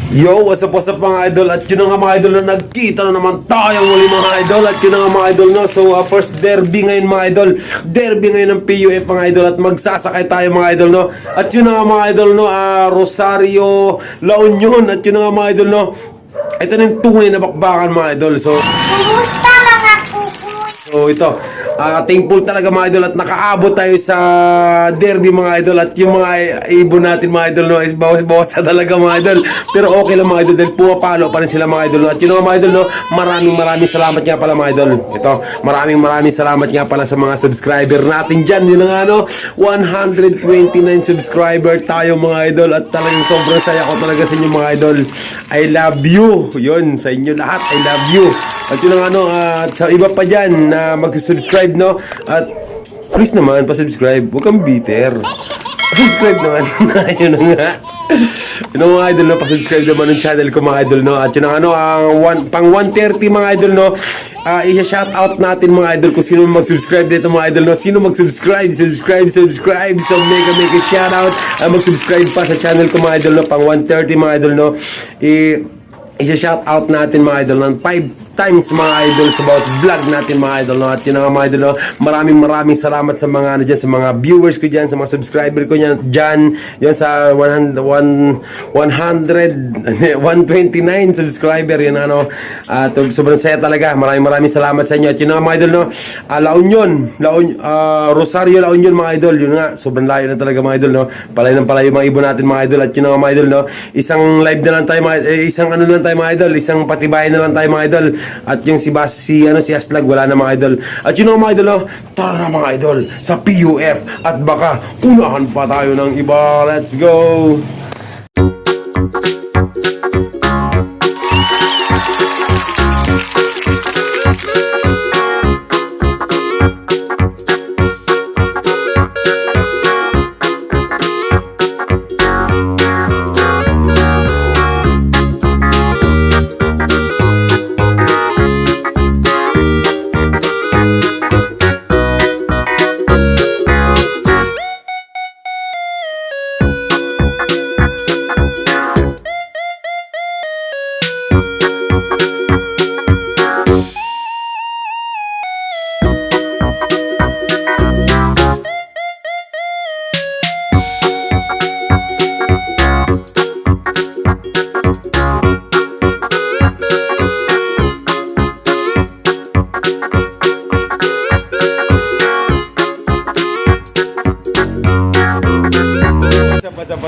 Yo, what's up mga idol? At yun na nga mga idol na nagkita na naman tayo muli mga idol. At yun na nga mga idol no. So first derby ngayon mga idol. Derby ngayon ng PUF mga idol. At magsasakay tayo mga idol no. At yun na nga mga idol no. Rosario, La Union. At yun na nga mga idol no. Ito na yung tunay na bakbakan mga idol. So Kumusta mga kukoy? So ito, thankful talaga mga idol at nakaabot tayo sa derby mga idol at yung mga ibon natin mga idol no, is bawas-bawas na talaga mga idol. Pero okay lang mga idol dahil pumapalo pa rin sila mga idol no. At yun mga idol no, maraming salamat nga pala mga idol. Ito, maraming salamat nga pala sa mga subscriber natin dyan. Yun nga no, 129 subscriber tayo mga idol at talagang sobrang saya ko talaga sa inyo mga idol. I love you. Yun, sa inyo lahat, I love you. At yun nga no, at sa iba pa dyan na mag-subscribe no, at please naman pa-subscribe, huwag kang bitter. Subscribe naman. Yun na nga. Yun mga idol no, pa-subscribe naman ng channel ko mga idol no. At yun ang ano, pang 130 mga idol no, isa-shoutout natin mga idol kung sino mag-subscribe dito mga idol no. Sino mag-subscribe, subscribe. So make a shoutout, mag-subscribe pa sa channel ko mga idol no, pang 130 mga idol no. Isa-shoutout natin mga idol ng 5 times mga idol sa about vlog natin mga idol no. At yun nga mga idol no, maraming salamat sa mga ano dyan, sa mga viewers ko dyan, sa mga subscriber ko dyan, yan sa 129 subscriber yun ano. At sobrang saya talaga, maraming salamat sa inyo. At yun nga mga idol no, La Union, Rosario La Union mga idol, yun nga, sobrang layo na talaga mga idol no. Palayo mga ibon natin mga idol. At yun nga mga idol no, isang live na lang tayo isang ano lang tayo mga idol, isang patibayan na lang tayo mga idol. At yung si Aslag wala na mga idol. At yun mga idol no, tara na mga idol sa PUF at baka unahan pa tayo ng iba. Let's go.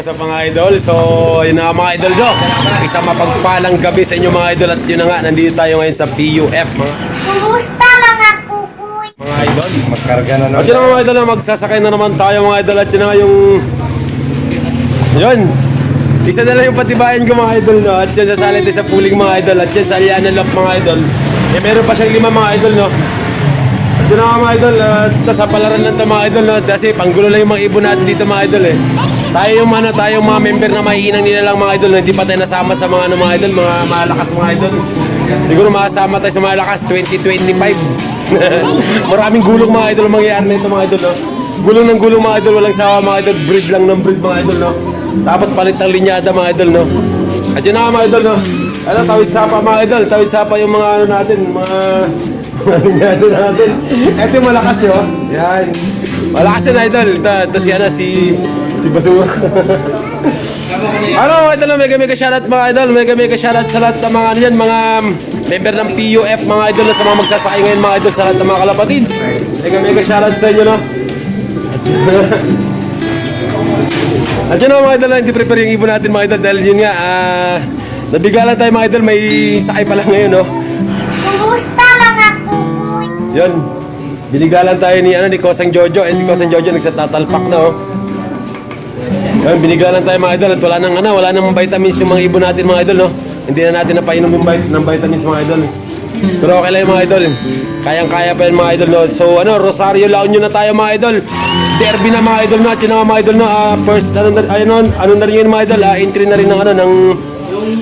Sa mga idol, so yun na mga idol do, isang mapagpalang gabi sa inyo mga idol. At yun na nga, nandito tayo ngayon sa PUF Kumusta mga kukoy? mga idol. Magkarga na At yun na mga idol, magsasakay na naman tayo mga idol. At yun na nga yung yun, isa na lang yung patibayan ko mga idol no. At yun sasali tayo sa pooling mga idol. At yun sa Aliana Lock mga idol, meron pa siyang 5 mga idol no. At yun na nga mga idol, sa palaran lang ito mga idol no, kasi panggulo lang yung mga ibon natin dito mga idol eh. Tayo yung mga member na maiinang nila lang mga idol na hindi pa tayo nasama sa mga mga idol, mga malakas mga idol. Siguro makasama tayo sa malakas 2025. Maraming gulong mga idol mangyayari na ito mga idol no. Gulong ng gulong mga idol, walang sawa mga idol, breed lang ng breed mga idol no. Tapos palit ang linyada mga idol no. At yun na mga idol no. Ano, tawid sapa mga idol, tawid sapa yung mga ano natin, mga linyada natin. Ito yung malakas yun. Yan. Malakas yun idol. Ito si Basura. Ano mga idol, mega shoutout mga idol, mega shoutout sa lahat ng mga ano yan, mga member ng PUF mga idol sa mga magsasakay ngayon mga idol, sa lahat ng mga kalapatids. Mega shoutout sa inyo no. At yun mga idol, hindi prepare yung ibon natin mga idol dahil yun nga, nabigalan tayo mga idol, may sakay pa lang ngayon no. Kumusta mga kukoy? Yun, binigalan tayo ni Kosang Jojo, si Kosang Jojo nagsatatalpak na oh. Yan, binigalan tayo mga idol at wala nang vitamins yung mga ibon natin mga idol no. Hindi na natin napainom yung ng vitamins mga idol. Pero okay lang yung mga idol. Kayang-kaya pa yun mga idol no. So Rosario La Union na tayo mga idol. Derby na mga idol no. At yun na mga idol no. First ano na rin yun mga idol. Entry na rin ng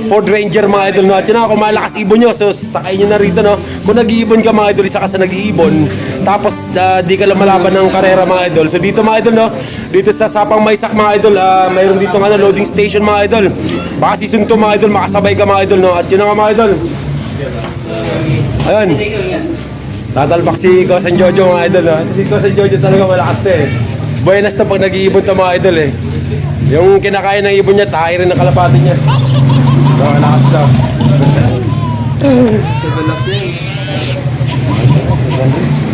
Ford Ranger mga idol, no? At yun na, kung malakas ibon nyo, so sakay nyo na rito, no? Kung nag-iibon ka mga idol, isa ka sa nag-iibon, tapos di ka lang malaban ng karera mga idol. So dito mga idol, no? Dito sa Sapang Maysak mga idol, mayroon dito nga loading station mga idol. Baka season 2 mga idol, makasabay ka mga idol, no? At yun na nga mga idol. Ayun. Tatalpak si Kosan Jojo mga idol, no? Si Kosan Jojo talaga malakas na eh. Buenas na pag nag-iibon to mga idol eh. Yung kinakain ng ibon niya, tayo rin ang kalapati niya. So, malakas na.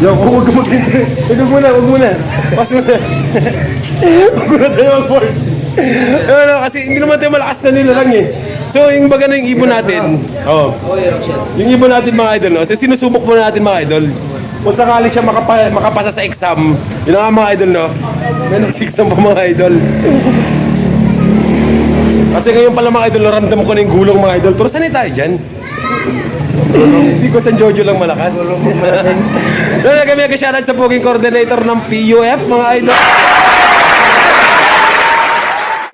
Yo, huwag ka mag-intay. Huwag muna. Pas muna. Huwag muna tayo mag-board. Ano, kasi hindi naman tayo malakas na nila lang eh. So, yung baga na yung ibon natin. Yung ibon natin mga idol, no? So, sinusubok muna natin mga idol. Kung sakali siya makapasa sa exam, yun nga mga idol, no? May nag-exam pa mga idol. Kasi ngayon pala mga idol, ramdam ko na yung gulong mga idol. Pero saan tayo dyan? Hindi ko sa Jojo lang malakas. Doon na kami nag-shoutout sa poging coordinator ng PUF mga idol.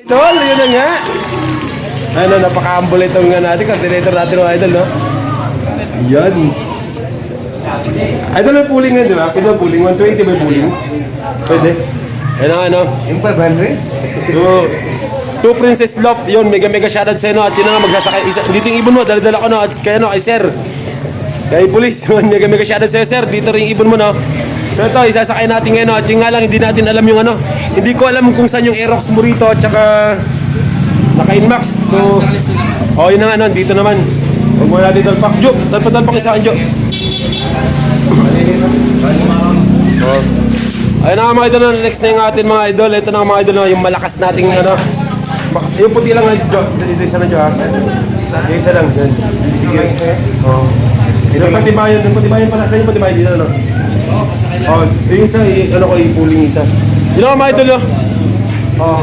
Idol, yun na nga. Ano, napaka-humble itong nga natin, coordinator natin mga idol, no? Yan. Idol may pooling nga, di ba? Pwede may pooling, 120 may pooling. Pwede. Yan ang ano. Yung 500? So, Two Princess Love, yun, mega shoutout sa inyo at yun na nga magsasakay. Dito yung ibon mo, dala ko no, at kay ano, kay sir. Kay police, yun, mega shoutout sa sir. Dito rin yung ibon mo no. So ito, isasakay natin ngayon no, at yun nga lang, hindi natin alam yung ano. Hindi ko alam kung saan yung Aerox mo rito at saka naka-Inmax. So, oh yun na nga no, dito naman. Huwag mo natin dalpak. Jo, saan pa dalpak isa akin, Jo? Oh. Ayun na nga mga idol, next na yung atin mga idol. Ito na mga idol, yung malakas nating ano. Yung puti lang, Jo. Dito isa na, Jo, ha? Yung isa lang, dyan. Oo. Yung patibayan pala. Saan yung patibayan dito, ano? Oo, yung isa, ano ko, yung pooling isa. Yun ako, mga idol, no? Oo.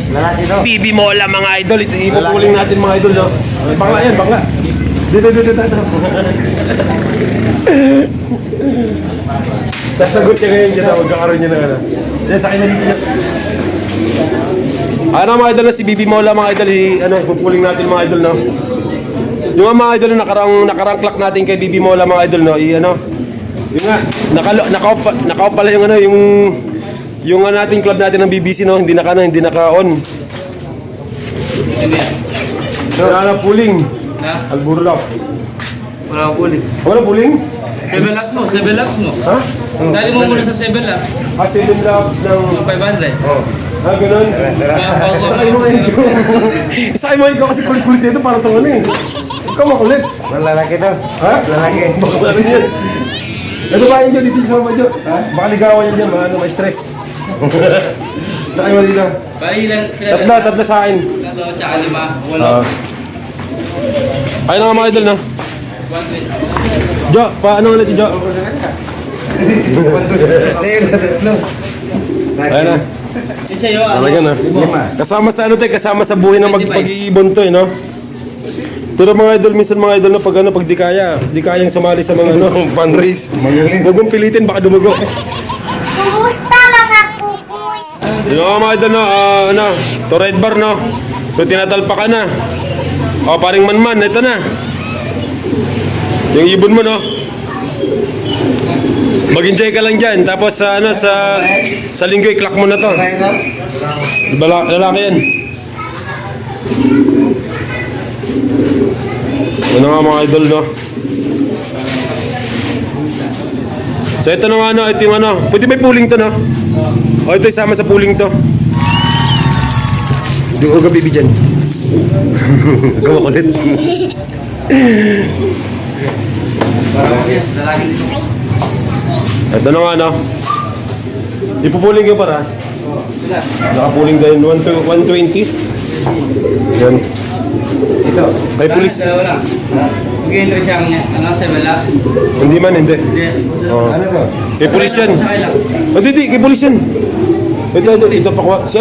Lalaki to. Bibi Mola, mga idol. Ito yung pooling natin, mga idol, no? Bangla yan, bangla. Dito. Sasagot niya ngayon dyan, magkakaroon niya ng ano. Yan, sa akin na dito niya. Ano mga idol na si Bibi Mola mga idol, ano, pupuling natin mga idol no. Yung mga idol na nakarang clock natin kay Bibi Mola mga idol no, ano. Yung nga, naka-off pala yung ano, yung nating club natin ng BBC no, hindi naka-on. Wala na puling. Alburlok. Wala ko ulit. Wala puling? 7 laps mo. Ha? Sali mo muna sa 7 laps. 7 lap ng... Yung 500. Oh. Ah, ganun? Sakay mo ngayon. Sakay mo ikaw kasi kulit-kulit dito para itong ano eh. Ikaw makulit. Lalaki to. Ha? Lalaki. Baka ano yan? Ano ba yun dyan? Dito sa mga dyan? Baka ligawan yan dyan. Ano, may stress. Sakay mo dito. Bali ilan? Tatla sa akin. Tatlo, tsaka 5. Wala. Ayun na nga mga idol na. 120. Jo, paano ulit Jo? Sa'yo na tatlo. Ayun na. Yung sa'yo, ano? Talaga na. Kasama sa ano to, kasama sa buhay ng pag-iibon to eh, no? Pero mga idol, minsan mga idol, no, pag di kayang sumali sa mga ano, fundraise. Huwag mong pilitin, baka dumugo. Kumusta mga kukuy? Yung mga idol, no, ano, to red bar, no? So, tinatalpa ka na. O, paring manman, ito na. Yung ibon mo, no? Mag-enjoy ka lang dyan. Tapos, ano, sa linggo, i-clock mo na to. Lalaki yan. Ano nga mga idol, no? So ito na nga, ano, ito yung ano. Pwede may pooling to, no? O ito isama sa pooling to. Hindi ko ka bibi dyan. Gawa kulit. Ito na nga, no? Ipupuling ko para. Nakapuling din 120. Yan. Ito. May pulis. Dalawa lang. Mag-entry siya ang 7 laps. Hindi man, hindi. Oh. Ano to? Kay pulis yan. Sakay lang. Oh, hindi, kay pulis yan. Ito pa kuha. Si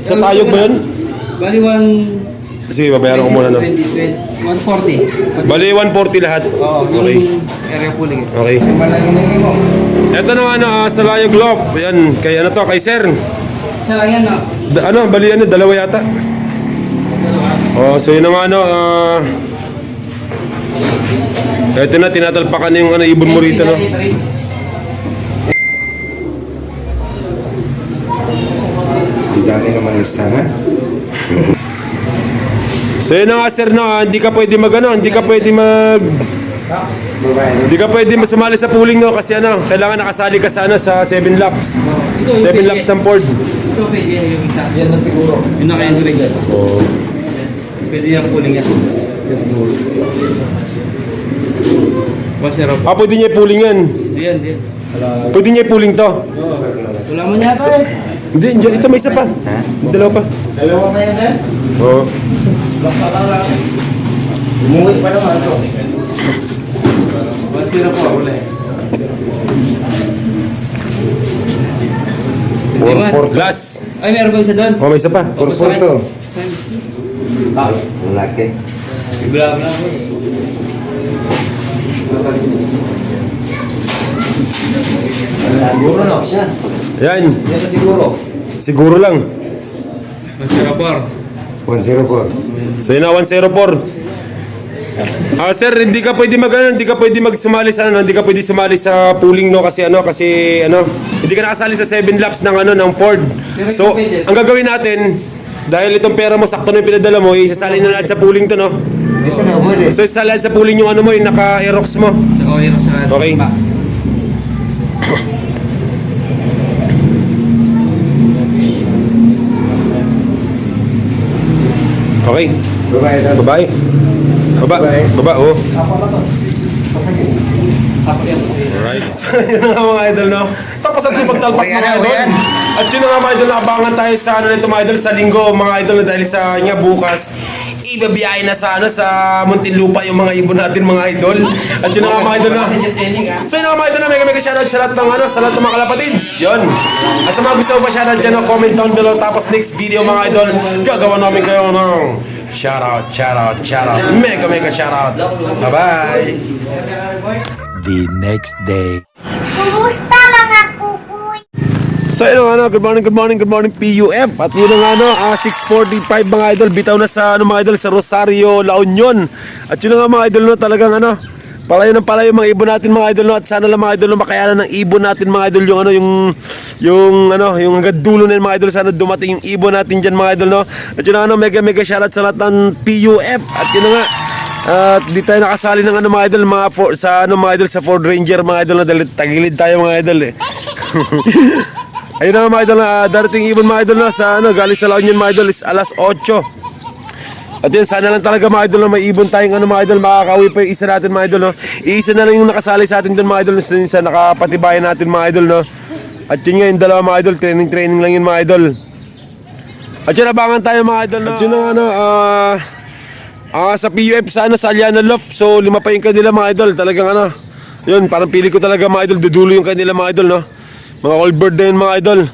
sa tayog ba yan? Bali Sige, babayaran ko muna, no? 140. Bali, 140 lahat. Oo, Okay. yung area pooling. Okay. Yung malaki na mo. Ito na ano, sa Layog Lock. Ayan, kay ano to, kay Sir. Isa lang yan, no? Bali ano, dalawa yata. Oh, so yun ang ano, eto na, tinatalpakan yung ano, ibon mo rito, no? Ang dami naman listahan. So yun na nga sir, no, hindi ka pwede mag ano, hindi ka pwede Babae. hindi ka pwede sumali sa pooling, no, kasi ano, kailangan nakasali ka sa ano, sa 7 laps. 7 laps ng Ford. Ito pwede yung isa. Yan na siguro. Yun na kaya tuloy. Oh. Pwede yung pooling yan. Yan siguro. Masarap. Pwede niya i-pooling yan. Diyan, diyan. Pwede niya i-pooling to. Wala mo niya sir. Hindi, ito may isa pa. Ha? Dalawa pa. Dalawa pa yan dyan? Oo. Umuwi pa naman ito. Masarap po. Wala eh. Glass. Ay, meron ba isa doon? Oh, may isa pa. Purpur to. Laki. Bigla na ako. Siguro na siya. Yan. Yan na siguro. Siguro lang. Masarap po. 104. So yun na, 104. Sir, hindi ka pwede hindi ka pwede magsumali sa ano, hindi ka pwede sumali sa pooling, no, kasi hindi ka nakasali sa 7 laps ng ano ng Ford. So, ang gagawin natin, dahil itong pera mo sakto na yung pinadala mo, isasali na natin sa pooling to, no. Dito na pwede. So, isasali natin sa pooling yung ano mo, yung naka-Aerox mo. Saka yun sa Okay. box. Okay. Babae daw. Babae. Babae. Baba, oh. Ako yan. Alright. So, yun na nga mga idol, no? Tapos at yung pagtalpak Ayan mga na, idol. ayan. At yun na nga mga idol, nakabangan tayo sa ano nito mga idol, sa linggo mga idol, dahil sa nga bukas, ibabiyahe na sa ano, sa Muntinlupa yung mga ibon natin mga idol. At yun na nga mga idol, no? So yun na nga mga idol, na mega shoutout sa lahat ng ano, sa lahat ng mga kalapatids. Yun. At sa mga gusto mo pa shoutout dyan, no? Comment down below. Tapos next video mga idol, gagawa namin kayo ng shoutout. Mega shoutout. Bye-bye. The next day. Kumusta mga kukoy? So yun ano, good morning PUF. At yun ang ano, 6:45 mga idol, bitaw na sa ano mga idol, sa Rosario, La Union. At yun nga mga idol, no, talagang ano, palayo ng palayo mga ibon natin mga idol, no. At sana lang mga idol, no, makayanan ng ibon natin mga idol yung ano, yung hanggang dulo na yun, mga idol. Sana dumating yung ibon natin dyan mga idol, no. At yun ang ano, mega shoutout sa lahat ng PUF. At yun nga, at di tayo nakasali ng ano mga idol, sa ano mga idol, sa Ford Ranger mga idol, no, dahil tagilid tayo mga idol eh. Ayun na mga idol, darating ibon mga idol, na sa ano, galing sa La Union mga idol is alas 8. At yun, sana lang talaga mga idol, na may ibon tayong ano mga idol, makakauwi pa yung isa natin mga idol, no. Iisa na lang yung nakasali sa atin doon mga idol, sa nakapatibayan natin mga idol, no. At yun nga, yung dalawa mga idol, training lang yun mga idol. At yun, abangan tayo mga idol, no. At yun ang ano, sa PUF sa ano, sa Aliana Loft. So 5 pa yung kanila mga idol. Talagang ano, yun, parang pili ko talaga mga idol, dudulo yung kanila mga idol, no. Mga all bird na yun mga idol.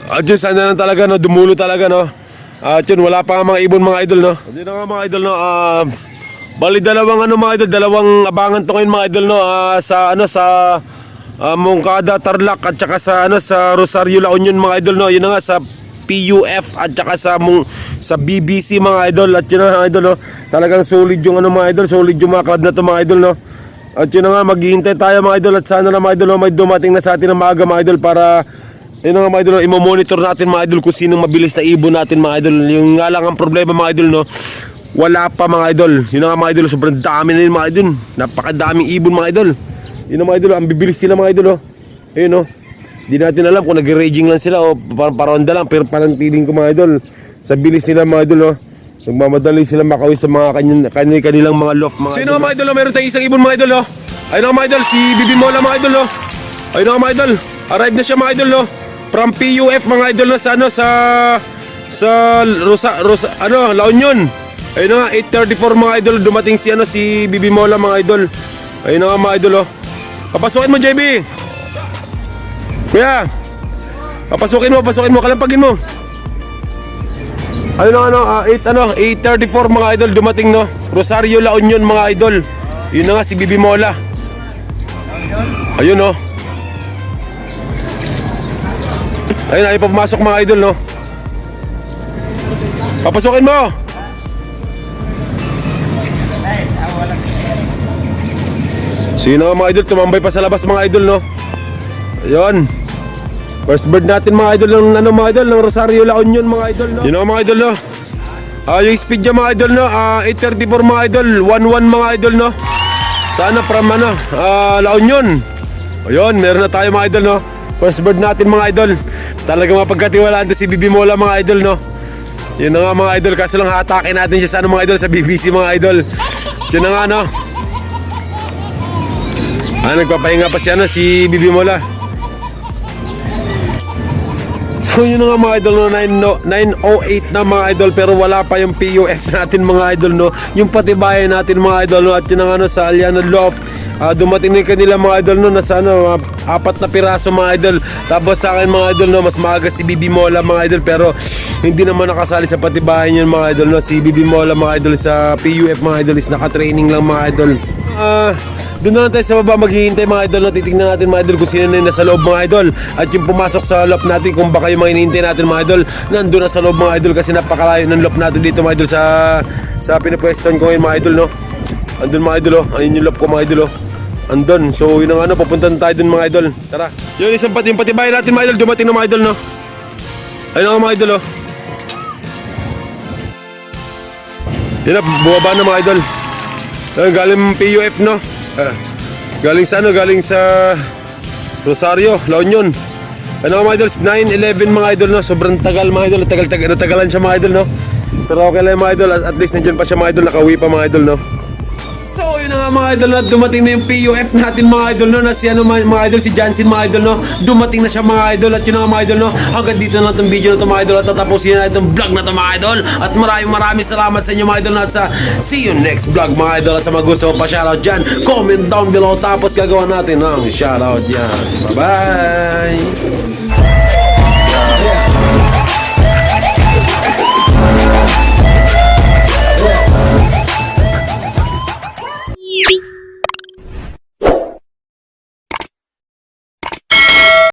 At yun, sana lang talaga, no, dumulo talaga, no. At yun, wala pa nga mga ibon mga idol, no. At yun na nga mga idol, no. Bali dalawang ano mga idol, dalawang abangan to ngayon mga idol, no. Sa ano, sa Moncada, Tarlac, at saka sa ano, sa Rosario, La Union mga idol, no. Yun na nga, sa PUF at saka sa BBC mga idol. At yun na mga idol, no. Talagang solid yung ano mga idol, solid yung mga club na to mga idol, no. At yun na nga, maghihintay tayo mga idol. At sana na mga idol, no, may dumating na sa atin ng maaga mga idol, para yun na nga mga idol, no, imo-monitor natin mga idol kung sinong mabilis na ibon natin mga idol. Yung nga lang ang problema mga idol, no, wala pa mga idol. Yun na nga mga idol, sobrang dami na yun mga idol, napakadaming ibon mga idol. Yun na mga idol, ang bibilis sila mga idol, no. Ayun, no. Di natin alam kung nag-raging lang sila o paronda lang, pero parang feeling ko mga idol, sa bilis nila mga idol, no, nagmamadali sila makawis sa mga kanilang mga loft mga idol. So yun mga idol, no, meron tayong isang ibon mga idol, no. Ayun mga idol, si Bibi Mola mga idol, no. Ayun mga idol, arrive na siya mga idol, no, from PUF mga idol, no, sa ano, sa La Union. Ayun nga, 8:34 mga idol, dumating si ano, si Bibi Mola mga idol. Ayun nga mga idol, no. Papasukin mo JB. Kuya, papasukin mo, kalampagin mo. Ayun ano, 8:34 mga idol, dumating, no. Rosario, La Union mga idol. Yun na nga, si Bibi Mola. Ayun, no. Ayun, ayaw pa pumasok mga idol, no. Papasukin mo. So yun na nga mga idol, tumambay pa sa labas mga idol, no? Ayun. First bird natin mga idol ng ano mga idol, ng Rosario La Union mga idol, no? Yun na nga mga idol, no? Yung speed niya mga idol, no? 834 mga idol, 11 mga idol, no? Sana from ano, La Union. Ayun, meron na tayo mga idol, no? First bird natin mga idol. Talaga mapagkatiwalaan to si Bibi Mola mga idol, no? Yun na nga mga idol, kaso lang hatake natin siya sa ano mga idol, sa BBC mga idol. Yun na nga, no? Nagpapahinga pa siya, no? Si Bibi Mola. So yun na nga mga idol, no? 9:08 na mga idol, pero wala pa yung PUF natin mga idol, no? Yung patibayan natin mga idol, no? At yun na nga, no? Sa Aliana Loft, dumating na yung kanila mga idol, no? Nasa ano, 4 na piraso mga idol. Tapos sa akin mga idol, no? Mas maaga si Bibi Mola mga idol, pero hindi naman nakasali sa patibayan yun mga idol, no? Si Bibi Mola mga idol sa PUF mga idol is naka-training lang mga idol. Doon na lang tayo sa baba maghihintay mga idol, no? Titignan natin mga idol kung sino na yung nasa loob mga idol. At yung pumasok sa loft natin, kung baka yung mga hinihintay natin mga idol, nandun na sa loob mga idol, kasi napakalayo ng loft natin dito mga idol sa pinapwestuhan ko ngayon mga idol, no? Andun mga idol, oh. Ayun yung loft ko mga idol, oh. Andun. So yun ang ano, papunta na tayo dun mga idol. Tara. Yun isang yung patibayan natin mga idol, dumating na mga idol, no? Ayun ang mga idol, oh. Yun na, bumaba na mga idol. Ayun, galing PUF, no? Galing sa ano, galing sa Rosario, La Union. Ano mga idol, 9:11 mga idol, no? Sobrang tagal mga idol, natagalan siya mga idol, no? Pero okay lang mga idol, at least nandiyan pa siya mga idol, nakauwi pa mga idol, no? So yun na nga mga idol, no? Dumating na yung PUF natin mga idol, no? Na si ano mga idol, si Jansen mga idol, no? Dumating na siya mga idol, at yun na nga mga idol, no? Hanggang dito na itong video na ito mga idol, at tatapusin na itong vlog na ito mga idol. At maraming salamat sa inyo mga idol, at sa see you next vlog mga idol. At sa mga gusto pa shoutout dyan, comment down below, tapos gagawa natin ng shoutout yan. Bye bye.